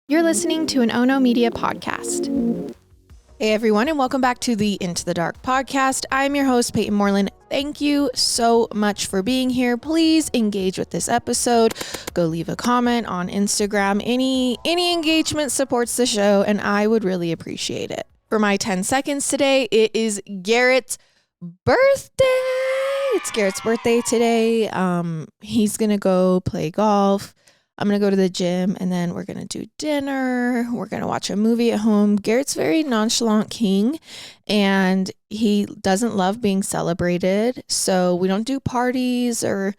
You're listening to an Ono Media podcast. Hey everyone, and welcome back to the Into the Dark podcast. I'm your host, Payton Moreland. Thank you so much for being here. Please engage with this episode. Go leave a comment on Instagram. Any engagement supports the show, and I would really appreciate it. For my 10 seconds today, it is Garrett's birthday. It's Garrett's birthday today. He's gonna go play golf. I'm going to go to the gym, and then we're going to do dinner. We're going to watch a movie at home. Garrett's very nonchalant king, and he doesn't love being celebrated. So we don't do parties or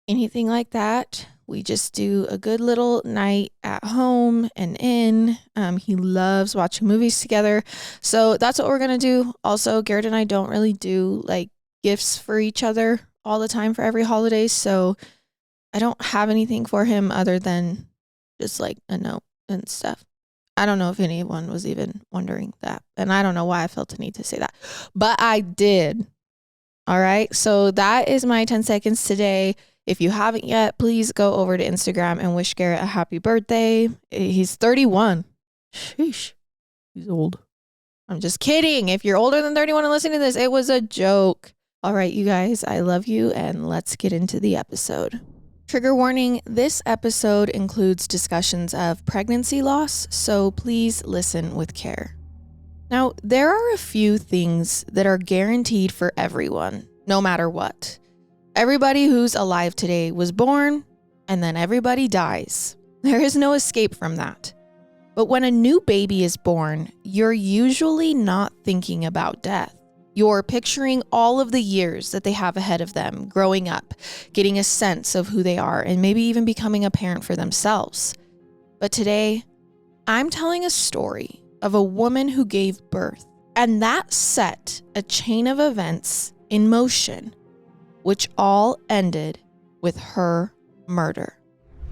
anything like that. We just do a good little night at home and in. He loves watching movies together. So that's what we're going to do. Also, Garrett and I don't really do like gifts for each other all the time for every holiday. So I don't have anything for him other than just like a note and stuff. I don't know if anyone was even wondering that. And I don't know why I felt the need to say that. But I did. All right. So that is my 10 seconds today. If you haven't yet, please go over to Instagram and wish Garrett a happy birthday. He's 31. Sheesh. He's old. I'm just kidding. If you're older than 31 and listening to this, it was a joke. All right, you guys, I love you. And let's get into the episode. Trigger warning, this episode includes discussions of pregnancy loss, so please listen with care. Now, there are a few things that are guaranteed for everyone, no matter what. Everybody who's alive today was born, and then everybody dies. There is no escape from that. But when a new baby is born, you're usually not thinking about death. You're picturing all of the years that they have ahead of them, growing up, getting a sense of who they are, and maybe even becoming a parent for themselves. But today, I'm telling a story of a woman who gave birth, and that set a chain of events in motion, which all ended with her murder.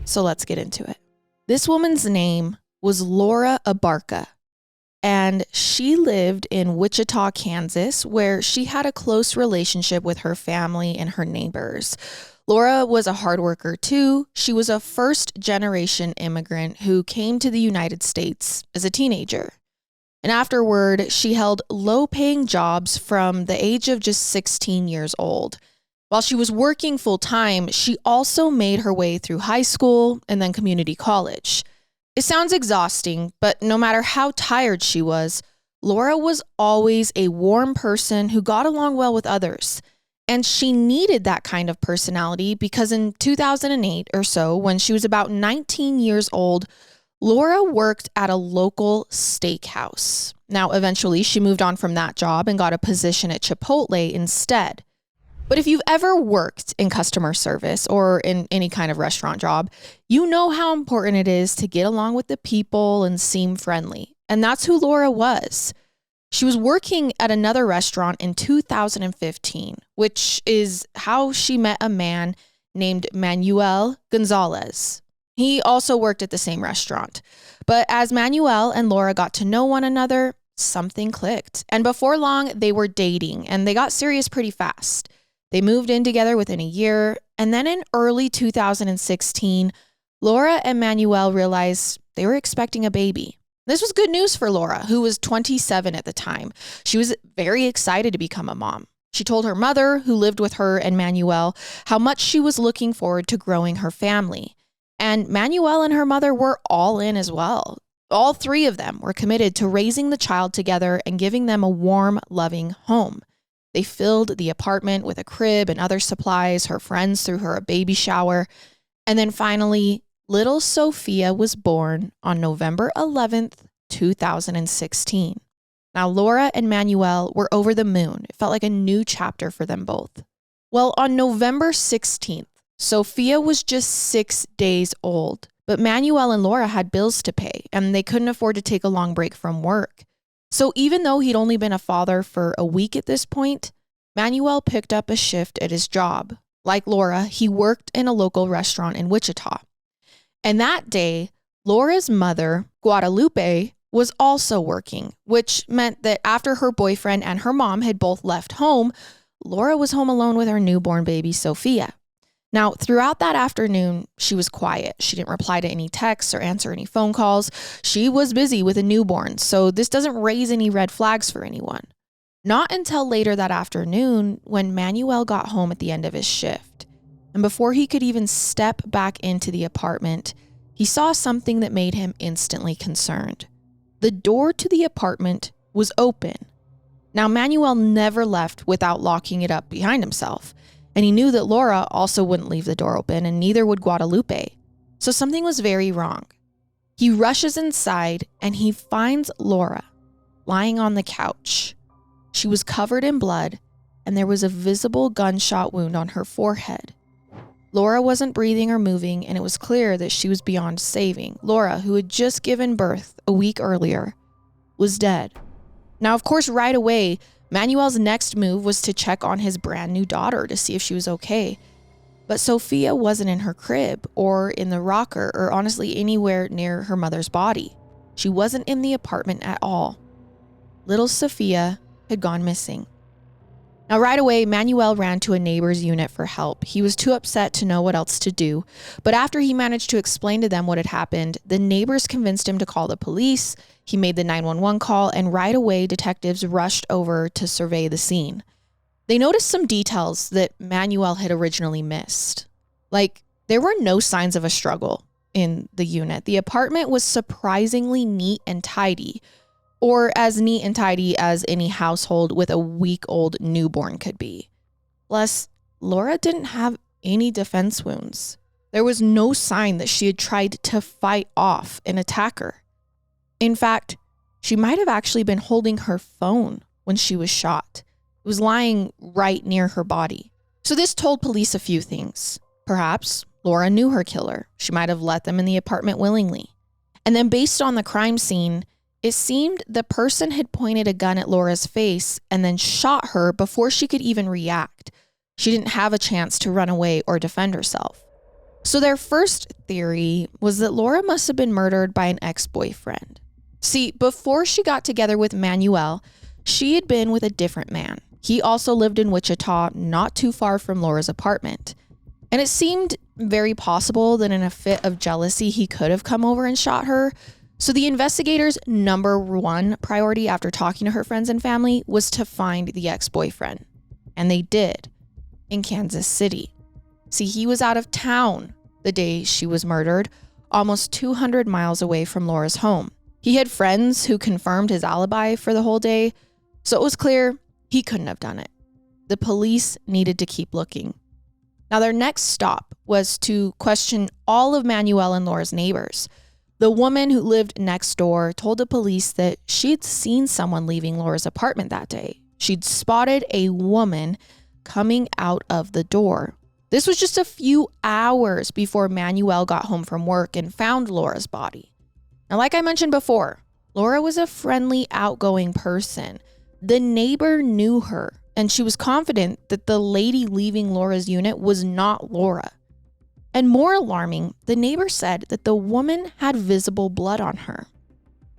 So let's get into it. This woman's name was Laura Abarca. And she lived in Wichita, Kansas, where she had a close relationship with her family and her neighbors. Laura was a hard worker too. She was a first-generation immigrant who came to the United States as a teenager. And afterward, she held low-paying jobs from the age of just 16 years old. While she was working full-time, she also made her way through high school and then community college. It sounds exhausting, but no matter how tired she was, Laura was always a warm person who got along well with others. And she needed that kind of personality because in 2008 or so, when she was about 19 years old, Laura worked at a local steakhouse. Now, eventually, she moved on from that job and got a position at Chipotle instead. But if you've ever worked in customer service or in any kind of restaurant job, you know how important it is to get along with the people and seem friendly. And that's who Laura was. She was working at another restaurant in 2015, which is how she met a man named Manuel Gonzalez. He also worked at the same restaurant. But as Manuel and Laura got to know one another, something clicked. And before long, they were dating, and they got serious pretty fast. They moved in together within a year, and then in early 2016, Laura and Manuel realized they were expecting a baby. This was good news for Laura, who was 27 at the time. She was very excited to become a mom. She told her mother, who lived with her and Manuel, how much she was looking forward to growing her family. And Manuel and her mother were all in as well. All three of them were committed to raising the child together and giving them a warm, loving home. They filled the apartment with a crib and other supplies. Her friends threw her a baby shower. And then finally, little Sophia was born on November 11th, 2016. Now, Laura and Manuel were over the moon. It felt like a new chapter for them both. Well, on November 16th, Sophia was just 6 days old, but Manuel and Laura had bills to pay, and they couldn't afford to take a long break from work. So even though he'd only been a father for a week at this point, Manuel picked up a shift at his job. Like Laura, he worked in a local restaurant in Wichita. And that day, Laura's mother, Guadalupe, was also working, which meant that after her boyfriend and her mom had both left home, Laura was home alone with her newborn baby, Sophia. Now, throughout that afternoon, she was quiet. She didn't reply to any texts or answer any phone calls. She was busy with a newborn, so this doesn't raise any red flags for anyone. Not until later that afternoon when Manuel got home at the end of his shift. And before he could even step back into the apartment, he saw something that made him instantly concerned. The door to the apartment was open. Now, Manuel never left without locking it up behind himself. And he knew that Laura also wouldn't leave the door open, and neither would Guadalupe. So something was very wrong. He rushes inside and he finds Laura lying on the couch. She was covered in blood and there was a visible gunshot wound on her forehead. Laura wasn't breathing or moving, and it was clear that she was beyond saving. Laura, who had just given birth a week earlier, was dead. Now, of course, right away, Manuel's next move was to check on his brand new daughter to see if she was okay. But Sophia wasn't in her crib or in the rocker or honestly anywhere near her mother's body. She wasn't in the apartment at all. Little Sophia had gone missing. Now, right away, Manuel ran to a neighbor's unit for help. He was too upset to know what else to do. But after he managed to explain to them what had happened, the neighbors convinced him to call the police. He made the 911 call, and right away, detectives rushed over to survey the scene. They noticed some details that Manuel had originally missed. Like, there were no signs of a struggle in the unit. The apartment was surprisingly neat and tidy, or as neat and tidy as any household with a week-old newborn could be. Plus, Laura didn't have any defense wounds. There was no sign that she had tried to fight off an attacker. In fact, she might have actually been holding her phone when she was shot. It was lying right near her body. So this told police a few things. Perhaps Laura knew her killer. She might have let them in the apartment willingly. And then based on the crime scene, it seemed the person had pointed a gun at Laura's face and then shot her before she could even react. She didn't have a chance to run away or defend herself. So their first theory was that Laura must have been murdered by an ex-boyfriend. See, before she got together with Manuel, she had been with a different man. He also lived in Wichita, not too far from Laura's apartment. And it seemed very possible that in a fit of jealousy, he could have come over and shot her. So the investigators' number one priority after talking to her friends and family was to find the ex-boyfriend. And they did, in Kansas City. See, he was out of town the day she was murdered, almost 200 miles away from Laura's home. He had friends who confirmed his alibi for the whole day, so it was clear he couldn't have done it. The police needed to keep looking. Now, their next stop was to question all of Manuel and Laura's neighbors. The woman who lived next door told the police that she'd seen someone leaving Laura's apartment that day. She'd spotted a woman coming out of the door. This was just a few hours before Manuel got home from work and found Laura's body. Now, like I mentioned before, Laura was a friendly, outgoing person. The neighbor knew her, and she was confident that the lady leaving Laura's unit was not Laura. And more alarming, the neighbor said that the woman had visible blood on her.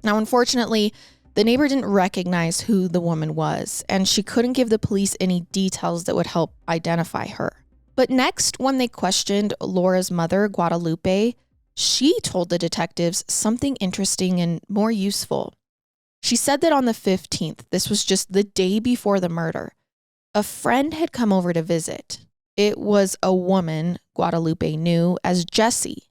Now, unfortunately, the neighbor didn't recognize who the woman was, and she couldn't give the police any details that would help identify her. But next, when they questioned Laura's mother, Guadalupe, she told the detectives something interesting and more useful. She said that on the 15th, this was just the day before the murder, a friend had come over to visit. It was a woman Guadalupe knew as Jessie.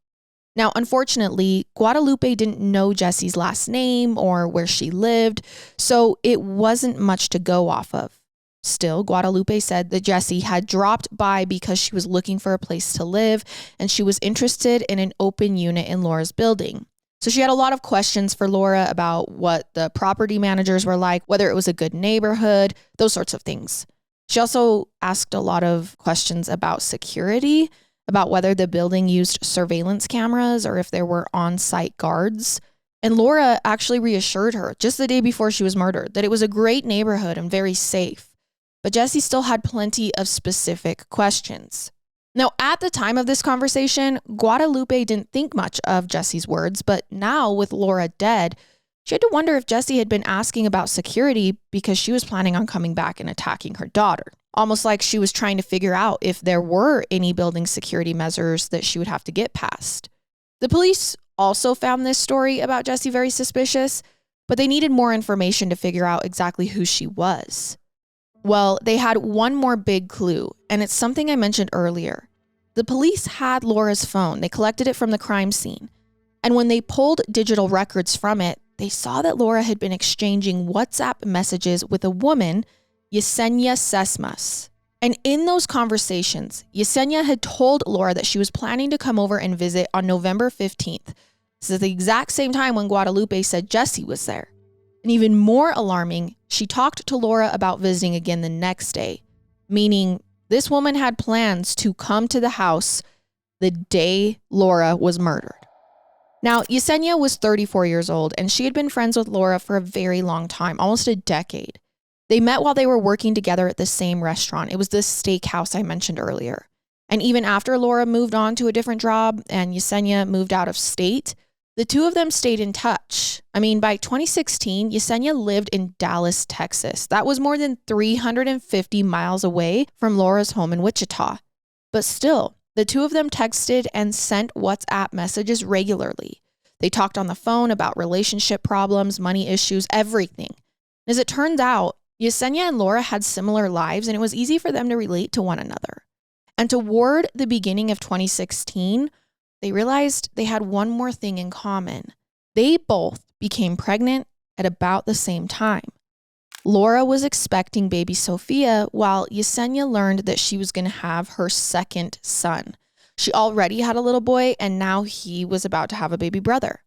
Now, unfortunately, Guadalupe didn't know Jessie's last name or where she lived, so it wasn't much to go off of. Still, Guadalupe said that Jessie had dropped by because she was looking for a place to live and she was interested in an open unit in Laura's building. So she had a lot of questions for Laura about what the property managers were like, whether it was a good neighborhood, those sorts of things. She also asked a lot of questions about security, about whether the building used surveillance cameras or if there were on-site guards. And Laura actually reassured her just the day before she was murdered that it was a great neighborhood and very safe. But Jessie still had plenty of specific questions. Now, at the time of this conversation, Guadalupe didn't think much of Jessie's words, but now with Laura dead, She had to wonder if Jessie had been asking about security because she was planning on coming back and attacking her daughter. Almost like she was trying to figure out if there were any building security measures that she would have to get past. The police also found this story about Jessie very suspicious, but they needed more information to figure out exactly who she was. Well, they had one more big clue, and it's something I mentioned earlier. The police had Laura's phone. They collected it from the crime scene. And when they pulled digital records from it, they saw that Laura had been exchanging WhatsApp messages with a woman, Yesenia Sesmas. And in those conversations, Yesenia had told Laura that she was planning to come over and visit on November 15th. This is the exact same time when Guadalupe said Jessie was there. And even more alarming, she talked to Laura about visiting again the next day, meaning this woman had plans to come to the house the day Laura was murdered. Now, Yesenia was 34 years old, and she had been friends with Laura for a very long time, almost a decade. They met while they were working together at the same restaurant. It was the steakhouse I mentioned earlier. And even after Laura moved on to a different job and Yesenia moved out of state, the two of them stayed in touch. I mean, by 2016, Yesenia lived in Dallas, Texas. That was more than 350 miles away from Laura's home in Wichita. But still, the two of them texted and sent WhatsApp messages regularly. They talked on the phone about relationship problems, money issues, everything. As it turned out, Yesenia and Laura had similar lives, and it was easy for them to relate to one another. And toward the beginning of 2016, they realized they had one more thing in common. They both became pregnant at about the same time. Laura was expecting baby Sophia, while Yesenia learned that she was going to have her second son. She already had a little boy, and now he was about to have a baby brother.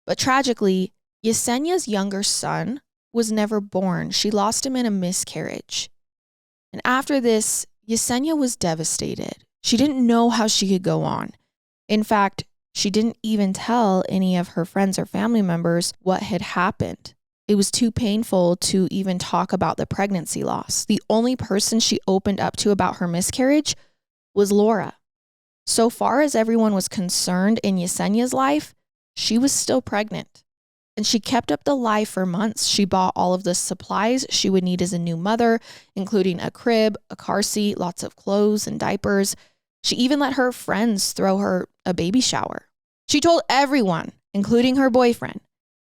But tragically, Yesenia's younger son was never born. She lost him in a miscarriage. And after this, Yesenia was devastated. She didn't know how she could go on. In fact, she didn't even tell any of her friends or family members what had happened. It was too painful to even talk about the pregnancy loss. The only person she opened up to about her miscarriage was Laura. So far as everyone was concerned in Yesenia's life, she was still pregnant. And she kept up the lie for months. She bought all of the supplies she would need as a new mother, including a crib, a car seat, lots of clothes and diapers. She even let her friends throw her a baby shower. She told everyone, including her boyfriend,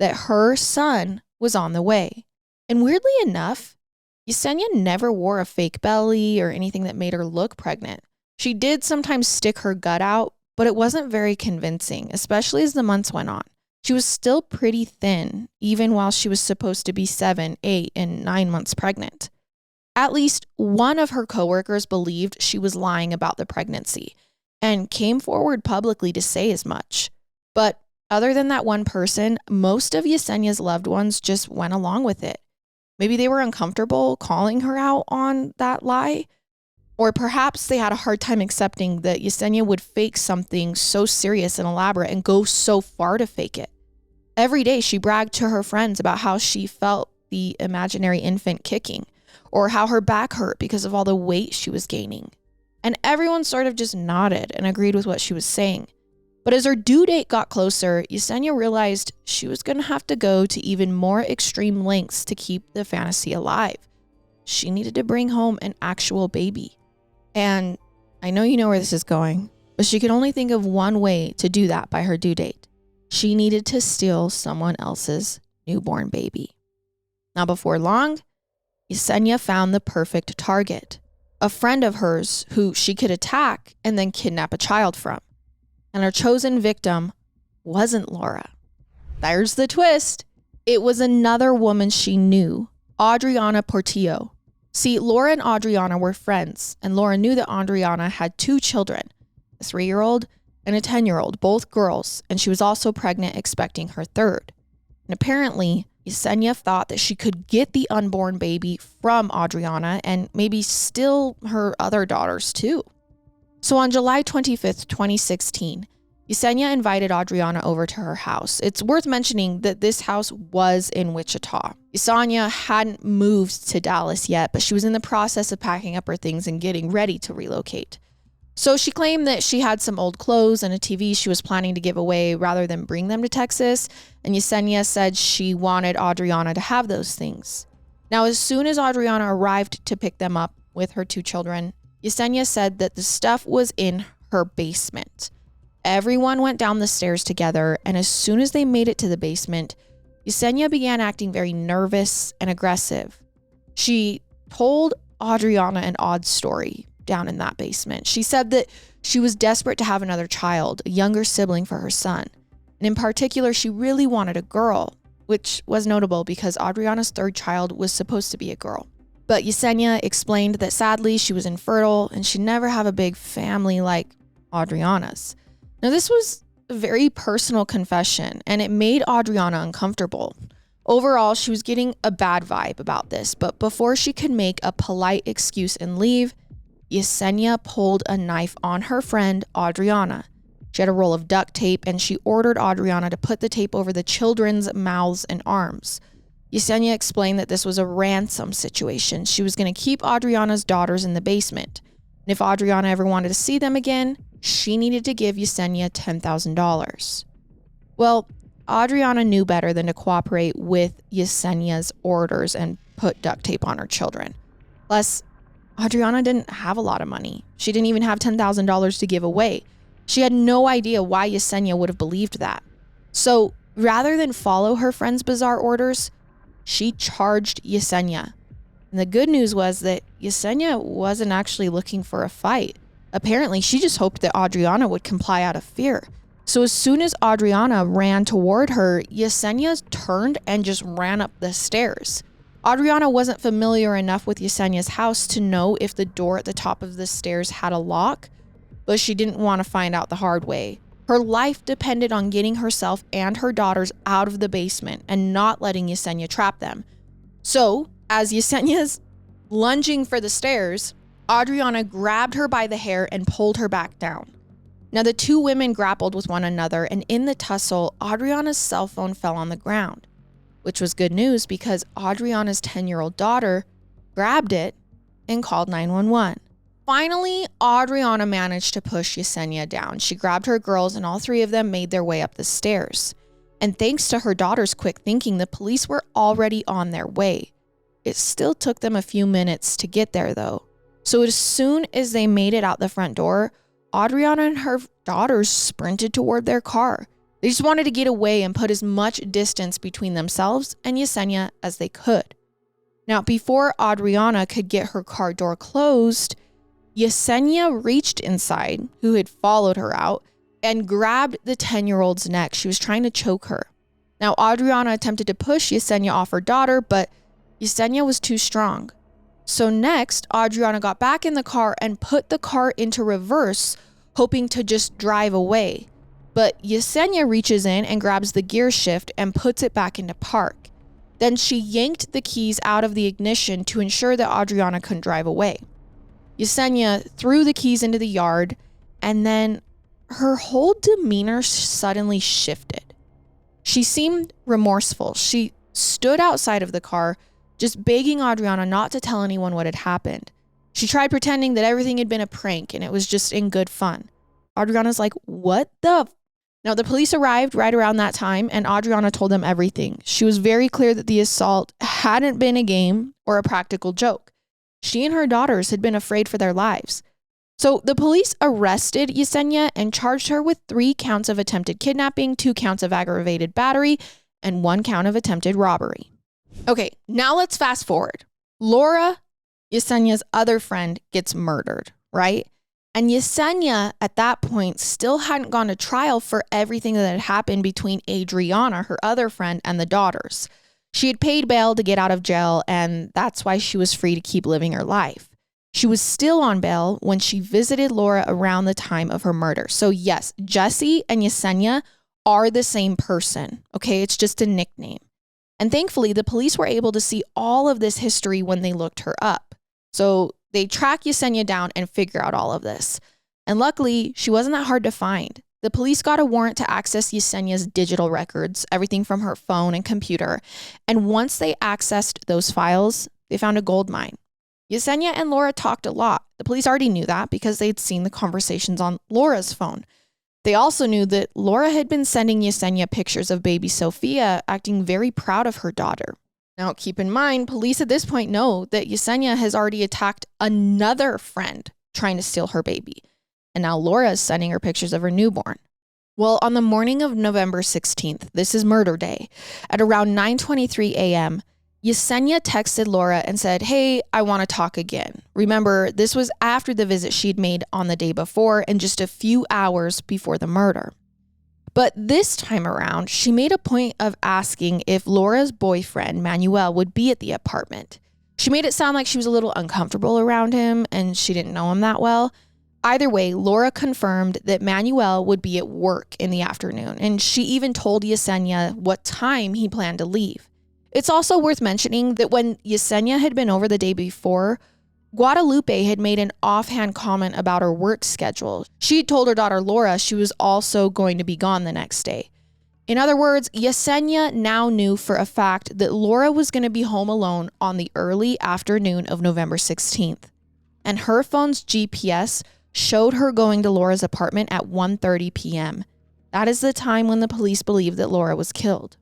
that her son was on the way. And weirdly enough, Yesenia never wore a fake belly or anything that made her look pregnant. She did sometimes stick her gut out, but it wasn't very convincing, especially as the months went on. She was still pretty thin, even while she was supposed to be 7, 8, and 9 months pregnant. At least one of her coworkers believed she was lying about the pregnancy and came forward publicly to say as much. But other than that one person, most of Yesenia's loved ones just went along with it. Maybe they were uncomfortable calling her out on that lie, or perhaps they had a hard time accepting that Yesenia would fake something so serious and elaborate and go so far to fake it. Every day she bragged to her friends about how she felt the imaginary infant kicking, or how her back hurt because of all the weight she was gaining. And everyone sort of just nodded and agreed with what she was saying. But as her due date got closer, Yesenia realized she was going to have to go to even more extreme lengths to keep the fantasy alive. She needed to bring home an actual baby. And I know you know where this is going, but she could only think of one way to do that by her due date. She needed to steal someone else's newborn baby. Now, before long, Yesenia found the perfect target, a friend of hers who she could attack and then kidnap a child from. And her chosen victim wasn't Laura. There's the twist. It was another woman she knew, Adriana Portillo. See, Laura and Adriana were friends, and Laura knew that Adriana had 2 children, a 3-year-old and a 10-year-old, both girls, and she was also pregnant, expecting her 3rd. And apparently, Yesenia thought that she could get the unborn baby from Adriana and maybe steal her other daughters too. So on July 25th, 2016, Yesenia invited Adriana over to her house. It's worth mentioning that this house was in Wichita. Yesenia hadn't moved to Dallas yet, but she was in the process of packing up her things and getting ready to relocate. So she claimed that she had some old clothes and a TV she was planning to give away rather than bring them to Texas. And Yesenia said she wanted Adriana to have those things. Now, as soon as Adriana arrived to pick them up with her 2 children, Yesenia said that the stuff was in her basement. Everyone went down the stairs together, and as soon as they made it to the basement, Yesenia began acting very nervous and aggressive. She told Adriana an odd story down in that basement. She said that she was desperate to have another child, a younger sibling for her son. And in particular, she really wanted a girl, which was notable because Adriana's 3rd child was supposed to be a girl. But Yesenia explained that sadly she was infertile and she'd never have a big family like Adriana's. Now, this was a very personal confession, and it made Adriana uncomfortable. Overall, she was getting a bad vibe about this, but before she could make a polite excuse and leave, Yesenia pulled a knife on her friend, Adriana. She had a roll of duct tape, and she ordered Adriana to put the tape over the children's mouths and arms. Yesenia explained that this was a ransom situation. She was going to keep Adriana's daughters in the basement. And if Adriana ever wanted to see them again, she needed to give Yesenia $10,000. Well, Adriana knew better than to cooperate with Yesenia's orders and put duct tape on her children. Plus, Adriana didn't have a lot of money. She didn't even have $10,000 to give away. She had no idea why Yesenia would have believed that. So rather than follow her friend's bizarre orders, she charged Yesenia. And the good news was that Yesenia wasn't actually looking for a fight. Apparently, she just hoped that Adriana would comply out of fear. So as soon as Adriana ran toward her, Yesenia turned and just ran up the stairs. Adriana wasn't familiar enough with Yesenia's house to know if the door at the top of the stairs had a lock, but she didn't want to find out the hard way. Her life depended on getting herself and her daughters out of the basement and not letting Yesenia trap them. So, as Yesenia's lunging for the stairs, Adriana grabbed her by the hair and pulled her back down. Now, the 2 women grappled with one another, and in the tussle, Adriana's cell phone fell on the ground, which was good news because Adriana's 10-year-old daughter grabbed it and called 911. Finally, Adriana managed to push Yesenia down. She grabbed her girls, and all 3 of them made their way up the stairs. And thanks to her daughter's quick thinking, the police were already on their way. It still took them a few minutes to get there, though. So as soon as they made it out the front door, Adriana and her daughters sprinted toward their car. They just wanted to get away and put as much distance between themselves and Yesenia as they could. Now, before Adriana could get her car door closed, Yesenia reached inside, who had followed her out, and grabbed the 10-year-old's neck. She was trying to choke her. Now, Adriana attempted to push Yesenia off her daughter, but Yesenia was too strong. So next, Adriana got back in the car and put the car into reverse, hoping to just drive away. But Yesenia reaches in and grabs the gear shift and puts it back into park. Then she yanked the keys out of the ignition to ensure that Adriana couldn't drive away. Yesenia threw the keys into the yard, and then her whole demeanor suddenly shifted. She seemed remorseful. She stood outside of the car, just begging Adriana not to tell anyone what had happened. She tried pretending that everything had been a prank and it was just in good fun. Adriana's like, what the? Now, the police arrived right around that time, and Adriana told them everything. She was very clear that the assault hadn't been a game or a practical joke. She and her daughters had been afraid for their lives. So the police arrested Yesenia and charged her with 3 counts of attempted kidnapping, 2 counts of aggravated battery, and 1 count of attempted robbery. Okay, now let's fast forward. Laura, Yesenia's other friend, gets murdered, right? And Yesenia, at that point, still hadn't gone to trial for everything that had happened between Adriana, her other friend, and the daughters. She had paid bail to get out of jail, and that's why she was free to keep living her life. She was still on bail when she visited Laura around the time of her murder. So yes, Jessie and Yesenia are the same person, okay? It's just a nickname. And thankfully, the police were able to see all of this history when they looked her up. So they track Yesenia down and figure out all of this. And luckily, she wasn't that hard to find. The police got a warrant to access Yesenia's digital records, everything from her phone and computer. And once they accessed those files, they found a gold mine. Yesenia and Laura talked a lot. The police already knew that because they'd seen the conversations on Laura's phone. They also knew that Laura had been sending Yesenia pictures of baby Sophia, acting very proud of her daughter. Now, keep in mind, police at this point know that Yesenia has already attacked another friend trying to steal her baby. And now Laura is sending her pictures of her newborn. Well, on the morning of November 16th, this is murder day, at around 9:23 a.m., Yesenia texted Laura and said, "Hey, I want to talk again." Remember, this was after the visit she'd made on the day before and just a few hours before the murder. But this time around, she made a point of asking if Laura's boyfriend, Manuel, would be at the apartment. She made it sound like she was a little uncomfortable around him and she didn't know him that well. Either way, Laura confirmed that Manuel would be at work in the afternoon, and she even told Yesenia what time he planned to leave. It's also worth mentioning that when Yesenia had been over the day before, Guadalupe had made an offhand comment about her work schedule. She had told her daughter Laura she was also going to be gone the next day. In other words, Yesenia now knew for a fact that Laura was going to be home alone on the early afternoon of November 16th. And her phone's GPS showed her going to Laura's apartment at 1:30 p.m. That is the time when the police believed that Laura was killed.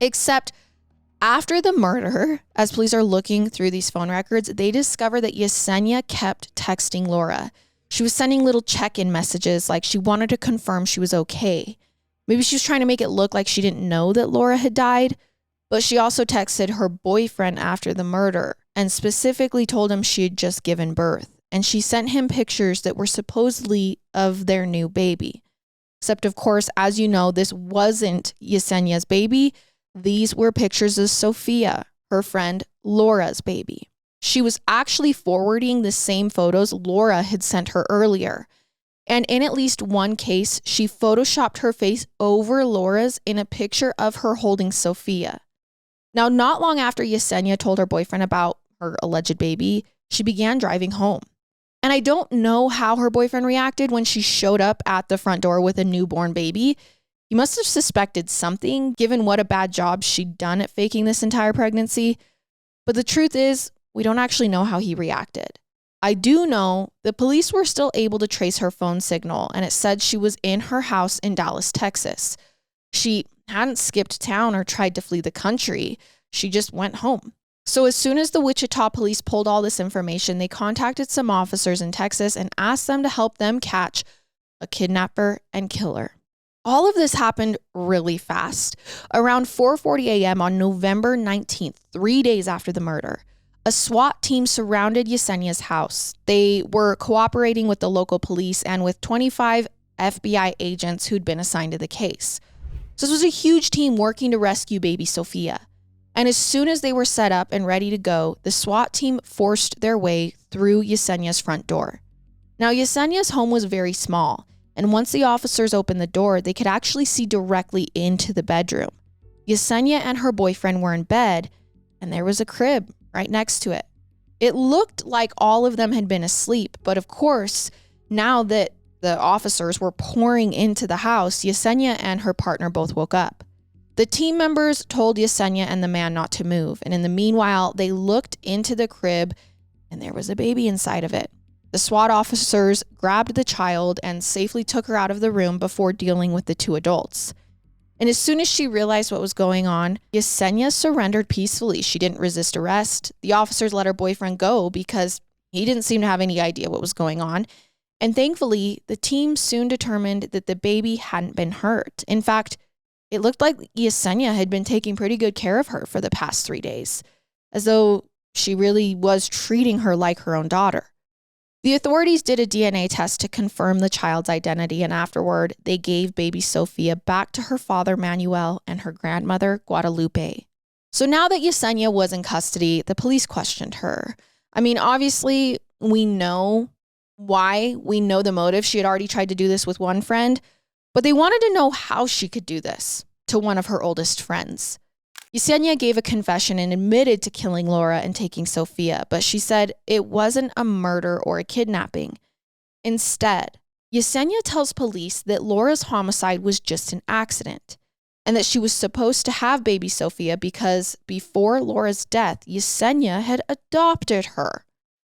Except after the murder, as police are looking through these phone records, they discover that Yesenia kept texting Laura. She was sending little check-in messages like she wanted to confirm she was okay. Maybe she was trying to make it look like she didn't know that Laura had died, but she also texted her boyfriend after the murder and specifically told him she had just given birth. And she sent him pictures that were supposedly of their new baby. Except, of course, as you know, this wasn't Yesenia's baby. These were pictures of Sophia, her friend Laura's baby. She was actually forwarding the same photos Laura had sent her earlier. And in at least one case, she photoshopped her face over Laura's in a picture of her holding Sophia. Now, not long after Yesenia told her boyfriend about her alleged baby, she began driving home. And I don't know how her boyfriend reacted when she showed up at the front door with a newborn baby. He must have suspected something, given what a bad job she'd done at faking this entire pregnancy. But the truth is, we don't actually know how he reacted. I do know the police were still able to trace her phone signal, and it said she was in her house in Dallas, Texas. She hadn't skipped town or tried to flee the country. She just went home. So as soon as the Wichita police pulled all this information, they contacted some officers in Texas and asked them to help them catch a kidnapper and killer. All of this happened really fast. Around 4:40 a.m. on November 19th, 3 days after the murder, a SWAT team surrounded Yesenia's house. They were cooperating with the local police and with 25 FBI agents who'd been assigned to the case. So this was a huge team working to rescue baby Sophia. And as soon as they were set up and ready to go, the SWAT team forced their way through Yesenia's front door. Now, Yesenia's home was very small, and once the officers opened the door, they could actually see directly into the bedroom. Yesenia and her boyfriend were in bed, and there was a crib right next to it. It looked like all of them had been asleep, but of course, now that the officers were pouring into the house, Yesenia and her partner both woke up. The team members told Yesenia and the man not to move, and in the meanwhile, they looked into the crib, and there was a baby inside of it. The SWAT officers grabbed the child and safely took her out of the room before dealing with the two adults. And as soon as she realized what was going on, Yesenia surrendered peacefully. She didn't resist arrest. The officers let her boyfriend go because he didn't seem to have any idea what was going on. And thankfully, the team soon determined that the baby hadn't been hurt. In fact, it looked like Yesenia had been taking pretty good care of her for the past 3 days, as though she really was treating her like her own daughter. The authorities did a DNA test to confirm the child's identity, and afterward, they gave baby Sophia back to her father, Manuel, and her grandmother, Guadalupe. So now that Yesenia was in custody, the police questioned her. I mean, obviously, we know why. We know the motive. She had already tried to do this with one friend, but they wanted to know how she could do this to one of her oldest friends. Yesenia gave a confession and admitted to killing Laura and taking Sophia, but she said it wasn't a murder or a kidnapping. Instead, Yesenia tells police that Laura's homicide was just an accident and that she was supposed to have baby Sophia because before Laura's death, Yesenia had adopted her.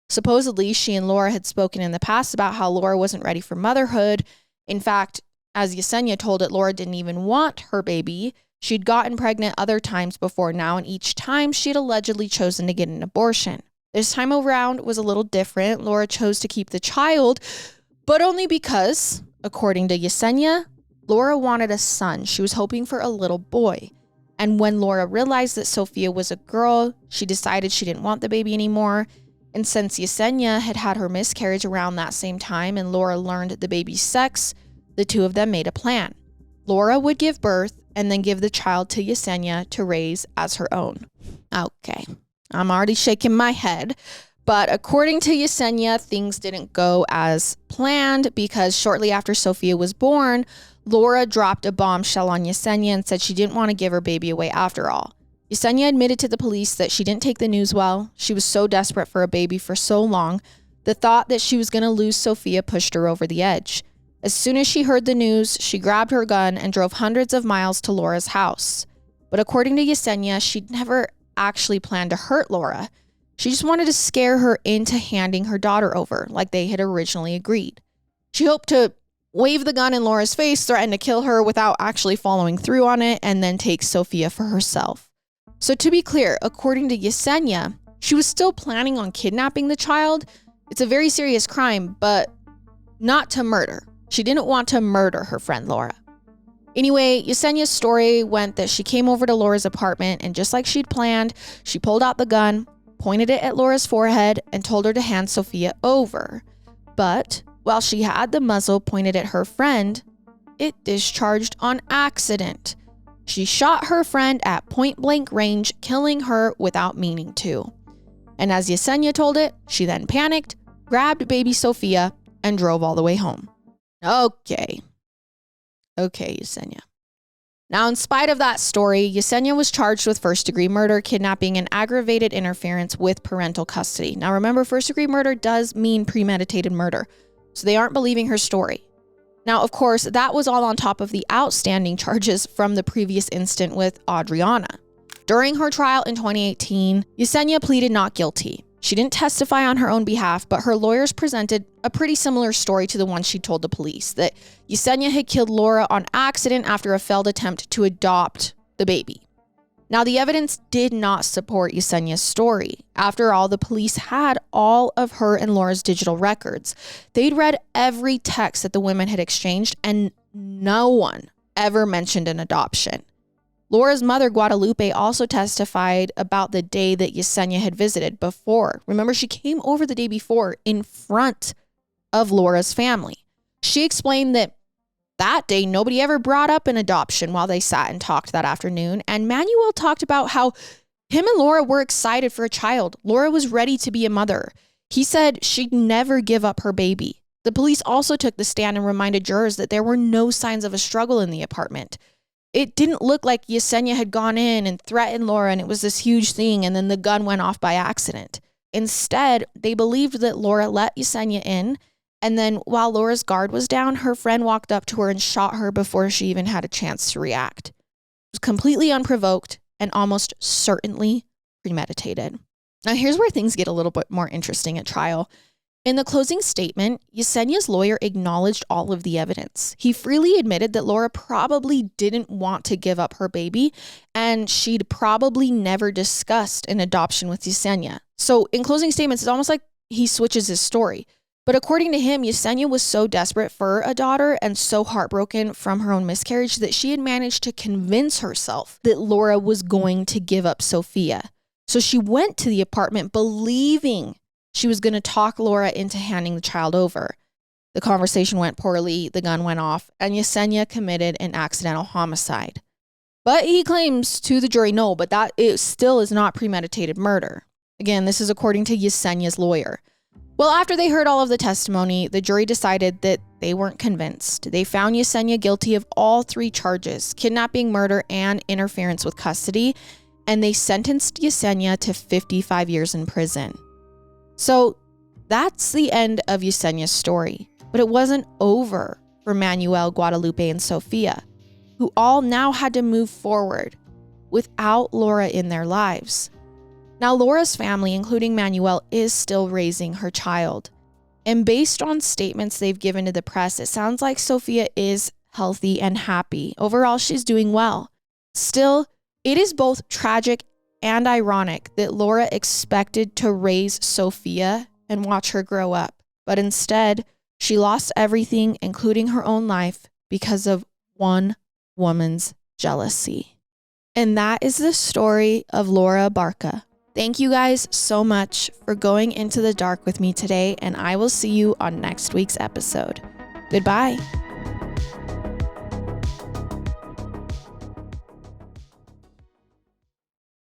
Supposedly, she and Laura had spoken in the past about how Laura wasn't ready for motherhood. In fact, as Yesenia told it, Laura didn't even want her baby. She'd gotten pregnant other times before now, and each time she'd allegedly chosen to get an abortion. This time around was a little different. Laura chose to keep the child, but only because, according to Yesenia, Laura wanted a son. She was hoping for a little boy. And when Laura realized that Sophia was a girl, she decided she didn't want the baby anymore. And since Yesenia had had her miscarriage around that same time and Laura learned the baby's sex, the two of them made a plan. Laura would give birth and then give the child to Yesenia to raise as her own. Okay, I'm already shaking my head. But according to Yesenia, things didn't go as planned because shortly after Sophia was born, Laura dropped a bombshell on Yesenia and said she didn't want to give her baby away after all. Yesenia admitted to the police that she didn't take the news well. She was so desperate for a baby for so long. The thought that she was going to lose Sophia pushed her over the edge. As soon as she heard the news, she grabbed her gun and drove hundreds of miles to Laura's house. But according to Yesenia, she'd never actually planned to hurt Laura. She just wanted to scare her into handing her daughter over, like they had originally agreed. She hoped to wave the gun in Laura's face, threaten to kill her without actually following through on it, and then take Sophia for herself. So to be clear, according to Yesenia, she was still planning on kidnapping the child. It's a very serious crime, but not to murder. She didn't want to murder her friend Laura. Anyway, Yesenia's story went that she came over to Laura's apartment, and just like she'd planned, she pulled out the gun, pointed it at Laura's forehead, and told her to hand Sophia over. But while she had the muzzle pointed at her friend, it discharged on accident. She shot her friend at point-blank range, killing her without meaning to. And as Yesenia told it, she then panicked, grabbed baby Sophia, and drove all the way home. Okay, Yesenia. Now, in spite of that story, Yesenia was charged with first-degree murder, kidnapping, and aggravated interference with parental custody. Now, remember, first-degree murder does mean premeditated murder, so they aren't believing her story. Now, of course, that was all on top of the outstanding charges from the previous incident with Adriana. During her trial in 2018, Yesenia pleaded not guilty. She didn't testify on her own behalf, but her lawyers presented a pretty similar story to the one she told the police, that Yesenia had killed Laura on accident after a failed attempt to adopt the baby. Now, the evidence did not support Yesenia's story. After all, the police had all of her and Laura's digital records. They'd read every text that the women had exchanged, and no one ever mentioned an adoption. Laura's mother, Guadalupe, also testified about the day that Yesenia had visited before. Remember, she came over the day before in front of Laura's family. She explained that day, nobody ever brought up an adoption while they sat and talked that afternoon. And Manuel talked about how him and Laura were excited for a child. Laura was ready to be a mother. He said she'd never give up her baby. The police also took the stand and reminded jurors that there were no signs of a struggle in the apartment. It didn't look like Yesenia had gone in and threatened Laura and it was this huge thing and then the gun went off by accident. Instead, they believed that Laura let Yesenia in, and then while Laura's guard was down, her friend walked up to her and shot her before she even had a chance to react. It was completely unprovoked and almost certainly premeditated. Now here's where things get a little bit more interesting at trial. In the closing statement, Yesenia's lawyer acknowledged all of the evidence. He freely admitted that Laura probably didn't want to give up her baby, and she'd probably never discussed an adoption with Yesenia. So in closing statements, it's almost like he switches his story. But according to him, Yesenia was so desperate for a daughter and so heartbroken from her own miscarriage that she had managed to convince herself that Laura was going to give up Sophia. So she went to the apartment believing she was going to talk Laura into handing the child over. The conversation went poorly, the gun went off, and Yesenia committed an accidental homicide. But he claims to the jury, no, but that it still is not premeditated murder. Again, this is according to Yesenia's lawyer. Well, after they heard all of the testimony, the jury decided that they weren't convinced. They found Yesenia guilty of all 3 charges, kidnapping, murder, and interference with custody, and they sentenced Yesenia to 55 years in prison. So that's the end of Yesenia's story, but it wasn't over for Manuel, Guadalupe, and Sophia, who all now had to move forward without Laura in their lives. Now, Laura's family, including Manuel, is still raising her child. And based on statements they've given to the press, it sounds like Sophia is healthy and happy. Overall, she's doing well. Still, it is both tragic and ironic that Laura expected to raise Sophia and watch her grow up. But instead, she lost everything, including her own life, because of one woman's jealousy. And that is the story of Laura Abarca. Thank you guys so much for going into the dark with me today, and I will see you on next week's episode. Goodbye.